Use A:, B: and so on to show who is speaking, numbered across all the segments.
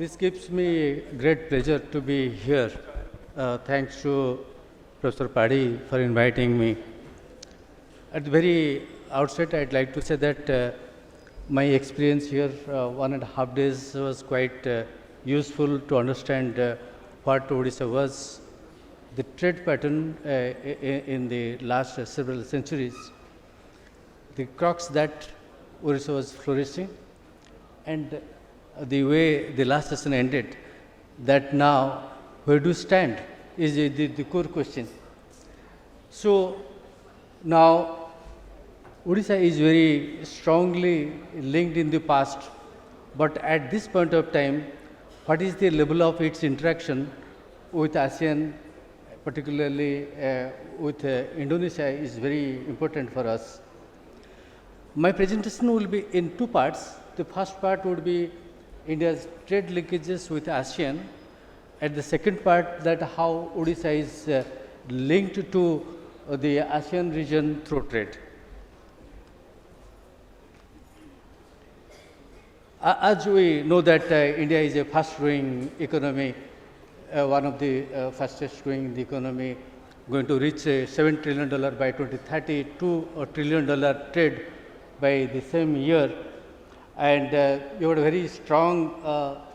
A: This gives me great pleasure to be here. Thanks to Professor Paddy for inviting me. At the very outset, I'd like to say that my experience here, 1.5 days, was quite useful to understand what Odisha was, the trade pattern in the last several centuries, the crux that Odisha was flourishing, and the way the last session ended, that now where do you stand is the core question. So now Odisha is very strongly linked in the past, but at this point of time, what is the level of its interaction with ASEAN, particularly with Indonesia, is very important for us. My presentation will be in two parts. The first part would be India's trade linkages with ASEAN, and the second part that how Odisha is linked to the ASEAN region through trade. As we know that India is a fast growing economy, one of the fastest growing the economy, going to reach $7 trillion by 2030, $2 trillion trade by the same year. And you have a very strong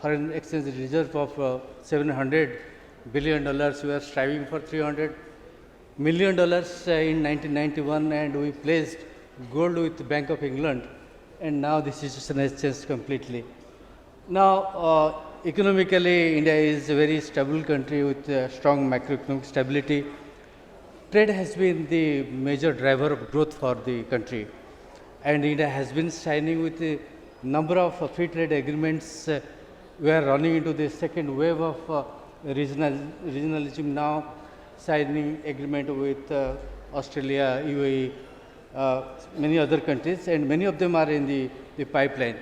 A: foreign exchange reserve of $700 billion. We are striving for $300 million in 1991, and we placed gold with Bank of England. And now the situation has changed completely. Now, economically, India is a very stable country with strong macroeconomic stability. Trade has been the major driver of growth for the country, and India has been signing with a number of free trade agreements. We are running into the second wave of regionalism now, signing agreement with Australia, UAE, many other countries, and many of them are in the pipeline.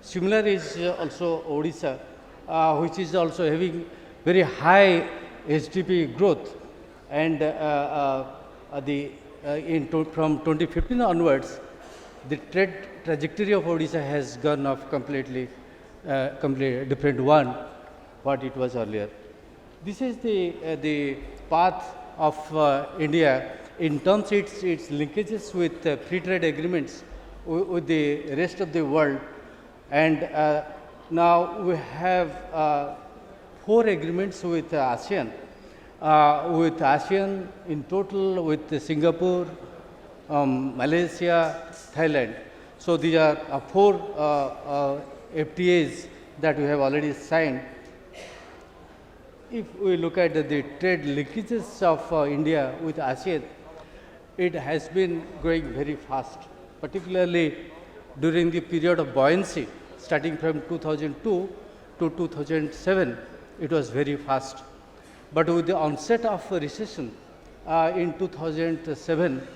A: Similar is also Odisha, which is also having very high HDP growth, and from 2015 onwards, the trade trajectory of Odisha has gone off completely different one what it was earlier. This is the path of India in terms of its linkages with free trade agreements with the rest of the world. And now we have 4 agreements with ASEAN. With ASEAN in total, with Singapore, Malaysia, Thailand. So these are 4 FTAs that we have already signed. If we look at the trade linkages of India with ASEAN, it has been growing very fast, particularly during the period of buoyancy, starting from 2002 to 2007, it was very fast. But with the onset of recession in 2007,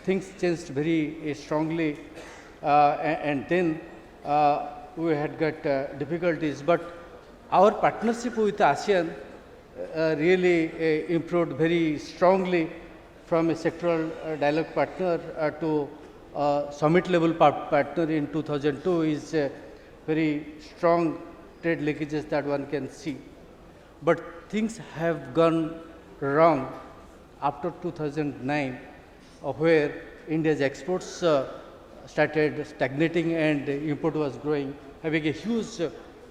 A: things changed very strongly, and then we had got difficulties. But our partnership with ASEAN really improved very strongly from a sectoral dialogue partner to summit level partner in 2002 is very strong trade linkages that one can see. But things have gone wrong after 2009, where India's exports started stagnating and import was growing, having a huge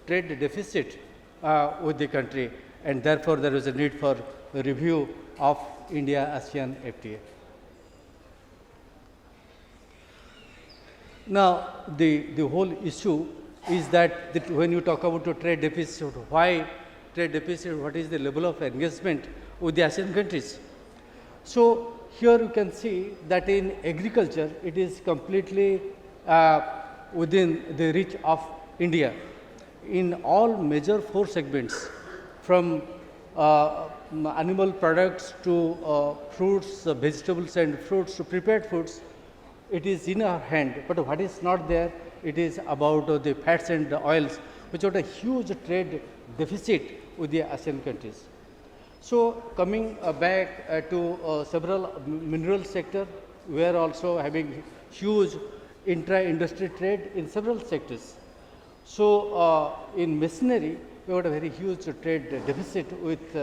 A: trade deficit with the country, and therefore there was a need for a review of India-ASEAN FTA. Now, the whole issue is that when you talk about a trade deficit, why trade deficit, what is the level of engagement with the ASEAN countries? So here you can see that in agriculture, it is completely within the reach of India. In all major 4 segments, from animal products to fruits, vegetables and fruits to prepared foods, it is in our hand. But what is not there, it is about the fats and the oils, which have a huge trade deficit with the ASEAN countries. So coming back to several mineral sector, we are also having huge intra-industry trade in several sectors. So in machinery, we got a very huge trade deficit with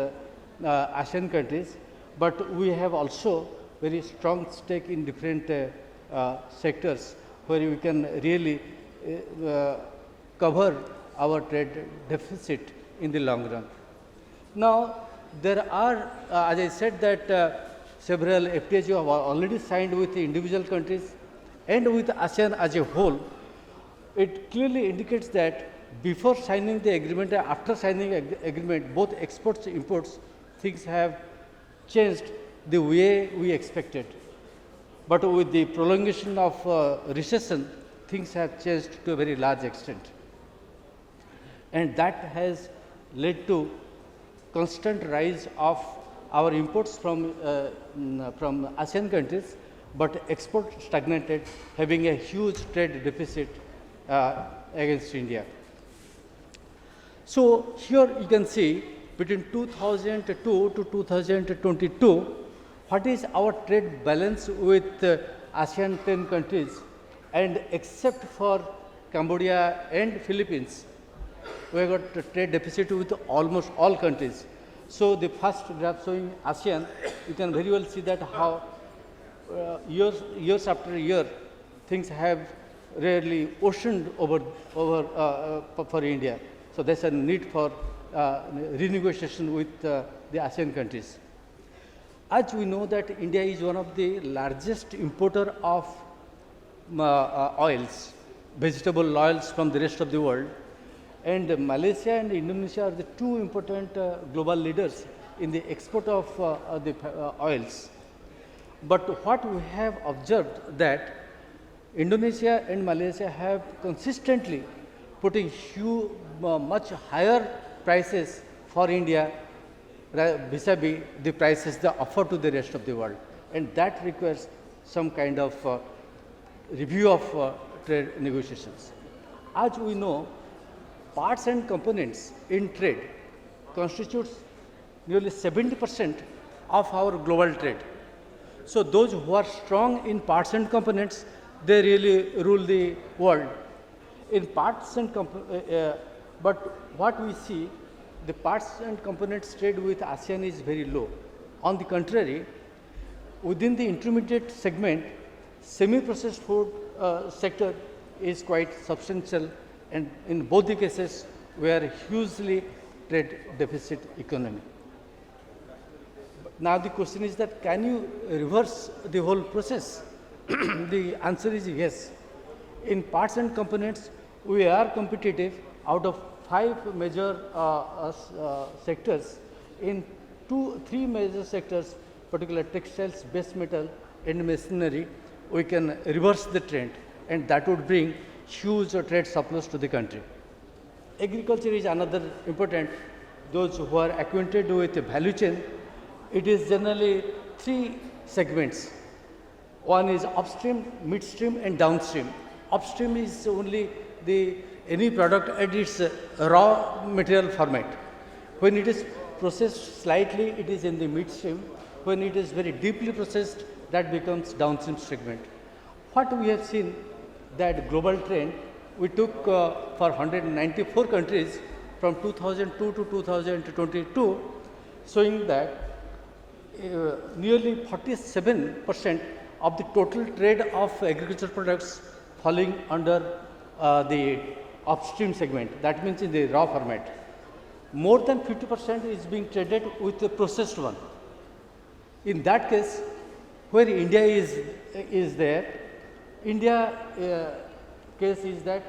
A: ASEAN countries, but we have also very strong stake in different sectors where we can really cover our trade deficit in the long run. Now, there are, as I said, that several FTAs you have already signed with the individual countries and with ASEAN as a whole. It clearly indicates that before signing the agreement and after signing agreement, both exports and imports, things have changed the way we expected. But with the prolongation of recession, things have changed to a very large extent. And that has led to constant rise of our imports from ASEAN countries, but export stagnated, having a huge trade deficit against India. So, here you can see between 2002 to 2022, what is our trade balance with ASEAN 10 countries, and except for Cambodia and Philippines, we have got a trade deficit with almost all countries. So, the first graph showing ASEAN, you can very well see that how years after year, things have rarely oceaned over for India. So, there is a need for renegotiation with the ASEAN countries. As we know that India is one of the largest importer of oils, vegetable oils from the rest of the world, and Malaysia and Indonesia are the two important global leaders in the export of the oils. But what we have observed that Indonesia and Malaysia have consistently putting much higher prices for India vis-a-vis the prices they offer to the rest of the world, and that requires some kind of review of trade negotiations. As we know, parts and components in trade constitutes nearly 70% of our global trade. So, those who are strong in parts and components, they really rule the world. In parts and but what we see, the parts and components trade with ASEAN is very low. On the contrary, within the intermediate segment, semi-processed food sector is quite substantial, and in both the cases, we are hugely trade deficit economy. Now, the question is that can you reverse the whole process? The answer is yes. In parts and components, we are competitive. Out of 5 major sectors, in 3 major sectors, particularly textiles, base metal and machinery, we can reverse the trend, and that would bring huge trade surplus to the country. Agriculture is another important. Those who are acquainted with the value chain, it is generally 3 segments. One is upstream, midstream and downstream. Upstream is only any product at its raw material format. When it is processed slightly, it is in the midstream. When it is very deeply processed, that becomes downstream segment. What we have seen that global trend, we took for 194 countries from 2002 to 2022, showing that nearly 47% of the total trade of agricultural products falling under the upstream segment, that means in the raw format. More than 50% is being traded with the processed one. In that case, where India is there, India case is that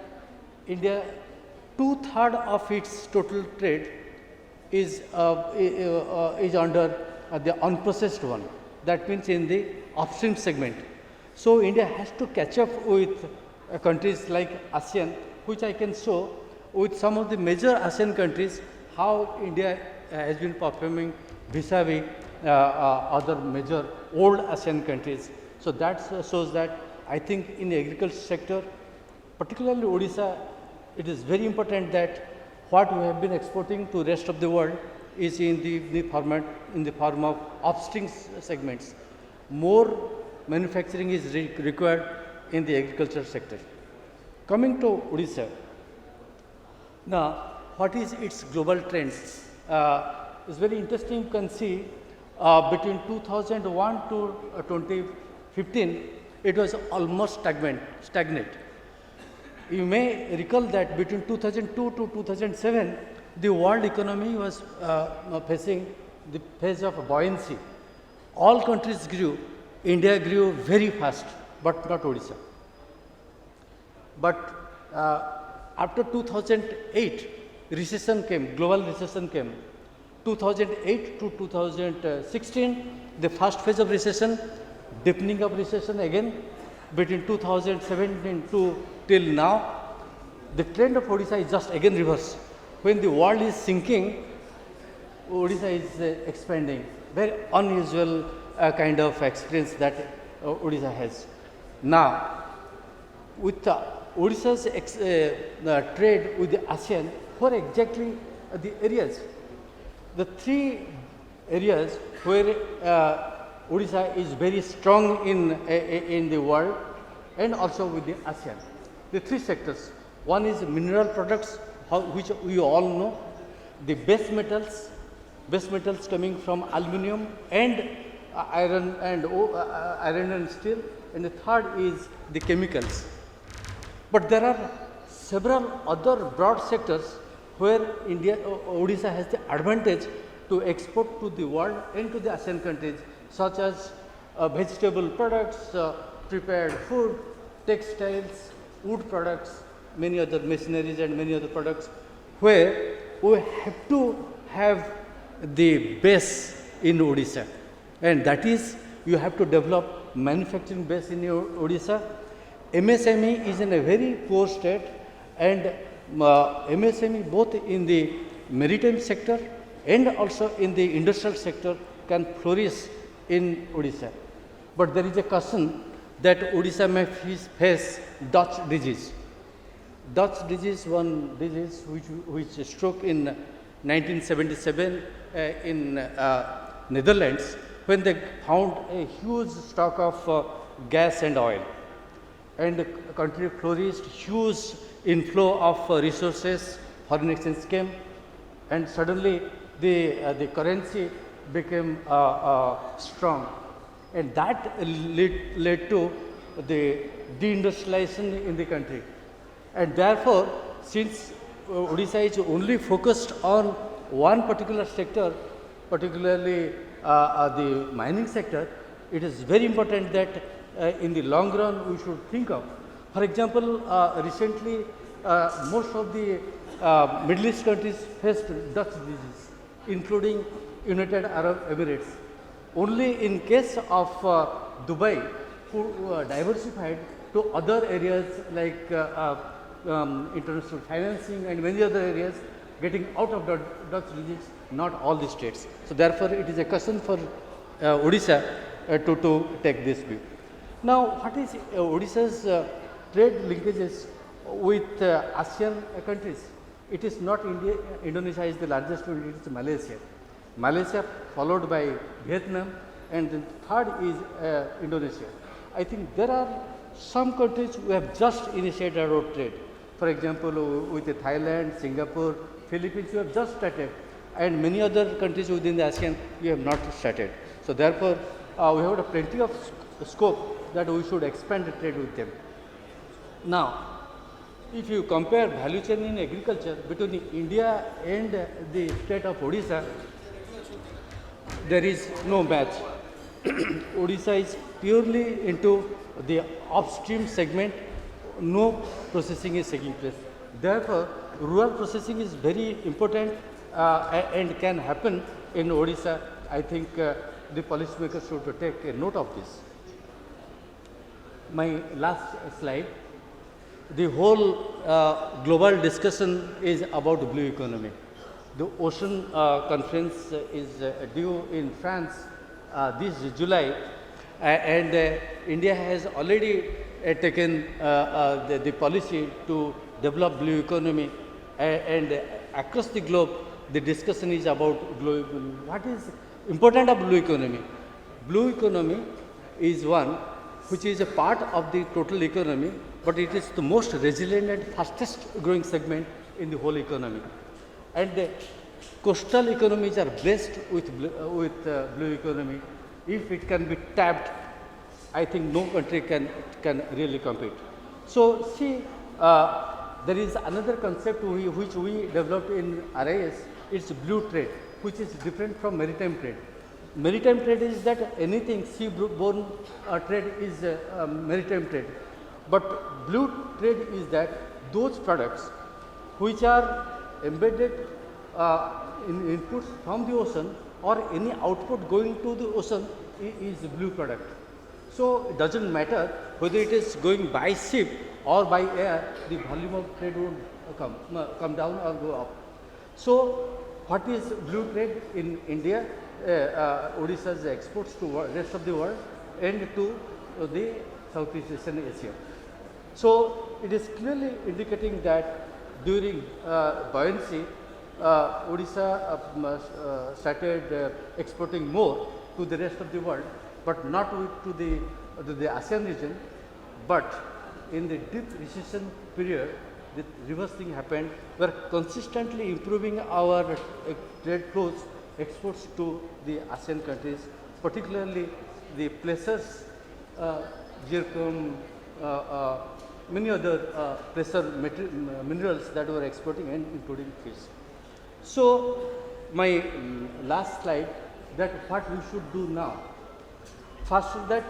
A: India 2/3 of its total trade is under the unprocessed one. That means in the upstream segment. So, India has to catch up with countries like ASEAN, which I can show with some of the major ASEAN countries how India has been performing vis-a-vis other major old ASEAN countries. So, that shows that I think in the agriculture sector, particularly Odisha, it is very important that what we have been exporting to rest of the world is in the form of upstream segments. More manufacturing is required in the agriculture sector. Coming to Odisha, now what is its global trend? It's very interesting. You can see between 2001 to 2015, it was almost stagnant. You may recall that between 2002 to 2007, the world economy was facing the phase of buoyancy. All countries grew. India grew very fast, but not Odisha. But after 2008, recession came, global recession came. 2008 to 2016, the first phase of recession, deepening of recession again. Between 2017 to till now, the trend of Odisha is just again reverse. When the world is sinking, Odisha is expanding. Very unusual kind of experience that Odisha has. Now, with Odisha's trade with the ASEAN, what exactly the areas? The three areas where Odisha is very strong in the world and also with the ASEAN. The three sectors. One is mineral products, which we all know, the base metals coming from aluminum and iron and steel, and the third is the chemicals. But there are several other broad sectors where Odisha has the advantage to export to the world and to the ASEAN countries, such as vegetable products, prepared food, textiles, wood products, many other machineries and many other products, where we have to have the base in Odisha, and that is you have to develop manufacturing base in Odisha. MSME is in a very poor state, and MSME both in the maritime sector and also in the industrial sector can flourish in Odisha. But there is a caution that Odisha may face Dutch disease. Dutch disease, one disease which struck in 1977 in Netherlands, when they found a huge stock of gas and oil, and the country flourished, huge inflow of resources, foreign exchange came, and suddenly the currency became strong, and that led to the deindustrialization in the country. And therefore, since Odisha is only focused on one particular sector, particularly the mining sector, it is very important that in the long run we should think of. For example, recently most of the Middle East countries faced Dutch disease, including United Arab Emirates. Only in case of Dubai, who diversified to other areas like international financing and many other areas, getting out of the Dutch disease, not all the states. So therefore, it is a question for Odisha to take this view. Now, what is Odisha's trade linkages with ASEAN countries? It is not India. Indonesia is the largest, it is Malaysia. Malaysia followed by Vietnam, and the third is Indonesia. I think there are some countries who have just initiated road trade. For example, with Thailand, Singapore, Philippines, we have just started, and many other countries within the ASEAN we have not started. So therefore, we have plenty of scope that we should expand the trade with them. Now, if you compare value chain in agriculture between India and the state of Odisha, there is no match. Odisha is purely into the upstream segment, no processing is taking place. Therefore, rural processing is very important and can happen in Odisha. I think the policymakers should take a note of this. My last slide. The whole global discussion is about the blue economy. The ocean conference is due in France this July, and India has already taken the policy to develop blue economy, and across the globe the discussion is about blue economy. What is important of blue economy? Blue economy is one which is a part of the total economy, but it is the most resilient and fastest growing segment in the whole economy. and the coastal economies are blessed with blue economy. If it can be tapped, I think no country can really compete. So see, there is another concept which we developed in RIS. It's blue trade, which is different from maritime trade. Maritime trade is that anything seaborne trade is maritime trade, but blue trade is that those products which are embedded in inputs from the ocean or any output going to the ocean is blue product. So it doesn't matter whether it is going by ship or by air, the volume of trade would come down or go up. So what is blue trade in India? Odisha's exports to rest of the world and to the Southeast Asian Asia. So it is clearly indicating that during buoyancy, Odisha started exporting more to the rest of the world, but not to the ASEAN region. But in the deep recession period, the reverse thing happened. We are consistently improving our trade flows, exports to the ASEAN countries, particularly the placers, zircon, many other placer minerals that we are exporting and including fish. So my last slide, that what we should do now. First is that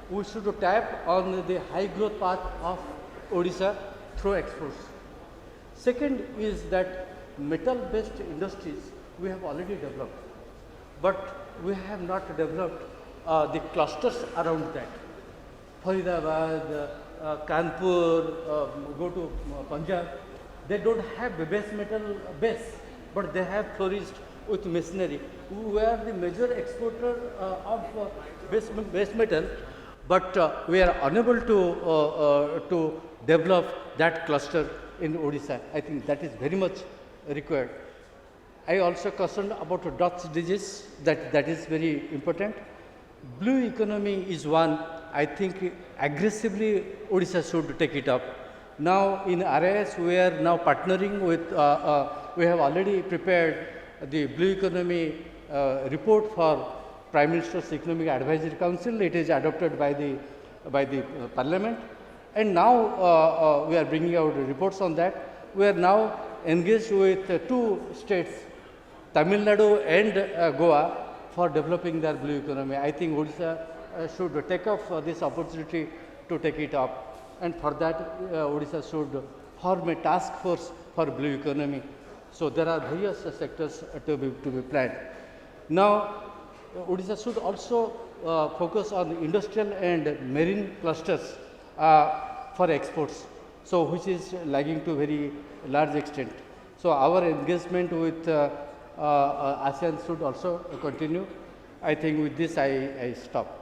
A: we should tap on the high growth path of Odisha through exports. Second is that metal based industries we have already developed, but we have not developed the clusters around that. Faridabad, Kanpur, go to Punjab, they don't have a base metal base, but they have flourished with machinery. We are the major exporter of base metal, but we are unable to develop that cluster in Odisha. I think that is very much required. I also concerned about Dutch disease, that is very important. Blue economy is one, I think aggressively Odisha should take it up. Now in RIS we are now partnering with, we have already prepared the blue economy report for Prime Minister's Economic Advisory Council. It is adopted by the Parliament, and now we are bringing out reports on that. We are now engaged with two states, Tamil Nadu and Goa, for developing their blue economy. I think Odisha should take up this opportunity to take it up, and for that Odisha should form a task force for blue economy. So there are various sectors to be planned. Now Odisha should also focus on industrial and marine clusters for exports, so which is lagging to very large extent. So our engagement with ASEAN should also continue. I think with this I stop.